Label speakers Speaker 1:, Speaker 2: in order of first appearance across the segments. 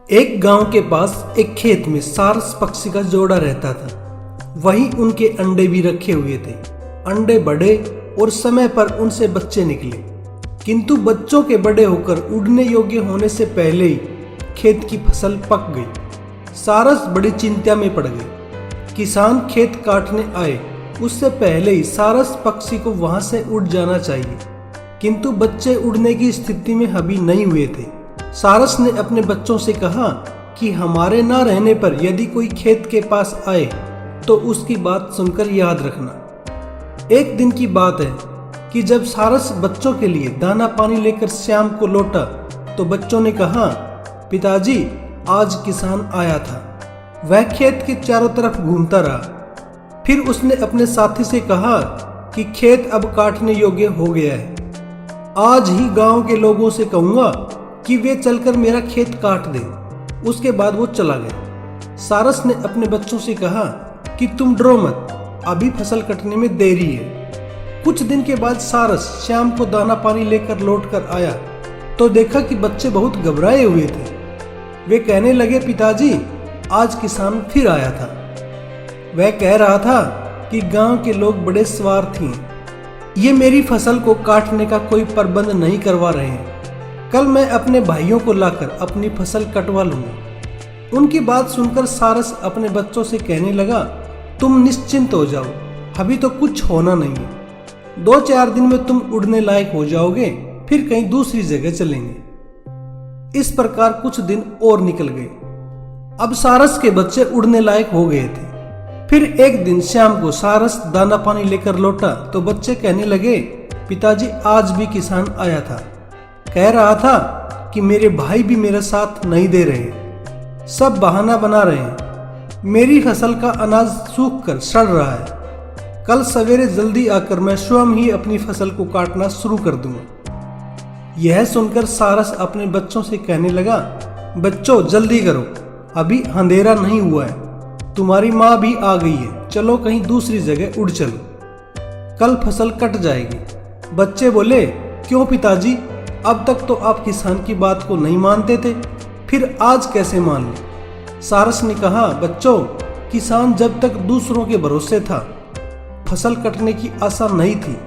Speaker 1: एक गांव के पास एक खेत में सारस पक्षी का जोड़ा रहता था। वहीं उनके अंडे भी रखे हुए थे। अंडे बड़े और समय पर उनसे बच्चे निकले, किंतु बच्चों के बड़े होकर उड़ने योग्य होने से पहले ही खेत की फसल पक गई। सारस बड़ी चिंता में पड़ गई। किसान खेत काटने आए उससे पहले ही सारस पक्षी को वहां से उड़ जाना चाहिए, किंतु बच्चे उड़ने की स्थिति में अभी नहीं हुए थे। सारस ने अपने बच्चों से कहा कि हमारे ना रहने पर यदि कोई खेत के पास आए तो उसकी बात सुनकर याद रखना। एक दिन की बात है कि जब सारस बच्चों के लिए दाना पानी लेकर शाम को लौटा तो बच्चों ने कहा, पिताजी आज किसान आया था। वह खेत के चारों तरफ घूमता रहा। फिर उसने अपने साथी से कहा कि खेत अब काटने योग्य हो गया है। आज ही गांव के लोगों से कहूंगा कि वे चलकर मेरा खेत काट दें। उसके बाद वो चला गया। सारस ने अपने बच्चों से कहा कि तुम डरो मत, अभी फसल कटने में देरी है। कुछ दिन के बाद सारस शाम को दाना पानी लेकर लौट कर आया तो देखा कि बच्चे बहुत घबराए हुए थे। वे कहने लगे, पिताजी आज किसान फिर आया था। वह कह रहा था कि गांव के लोग बड़े स्वार्थी हैं, ये मेरी फसल को काटने का कोई प्रबंध नहीं करवा रहे हैं। कल मैं अपने भाइयों को लाकर अपनी फसल कटवा लूंगा। उनकी बात सुनकर सारस अपने बच्चों से कहने लगा, तुम निश्चिंत हो जाओ, अभी तो कुछ होना नहीं है। 2-4 दिन में तुम उड़ने लायक हो जाओगे, फिर कहीं दूसरी जगह चलेंगे। इस प्रकार कुछ दिन और निकल गए। अब सारस के बच्चे उड़ने लायक हो गए थे। फिर एक दिन शाम को सारस दाना पानी लेकर लौटा तो बच्चे कहने लगे, पिताजी आज भी किसान आया था। कह रहा था कि मेरे भाई भी मेरा साथ नहीं दे रहे, सब बहाना बना रहे हैं। मेरी फसल का अनाज सूख कर सड़ रहा है। कल सवेरे जल्दी आकर मैं स्वयं ही अपनी फसल को काटना शुरू कर दूंगा। यह सुनकर सारस अपने बच्चों से कहने लगा, बच्चों जल्दी करो, अभी अंधेरा नहीं हुआ है। तुम्हारी माँ भी आ गई है, चलो कहीं दूसरी जगह उड़ चलो, कल फसल कट जाएगी। बच्चे बोले, क्यों पिताजी, अब तक तो आप किसान की बात को नहीं मानते थे, फिर आज कैसे मान ली? सारस ने कहा, बच्चों किसान जब तक दूसरों के भरोसे था, फसल कटने की आशा नहीं थी,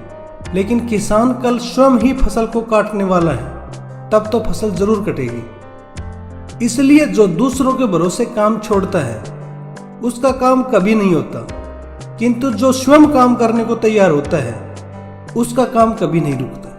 Speaker 1: लेकिन किसान कल स्वयं ही फसल को काटने वाला है, तब तो फसल जरूर कटेगी। इसलिए जो दूसरों के भरोसे काम छोड़ता है उसका काम कभी नहीं होता, किंतु जो स्वयं काम करने को तैयार होता है उसका काम कभी नहीं रुकता।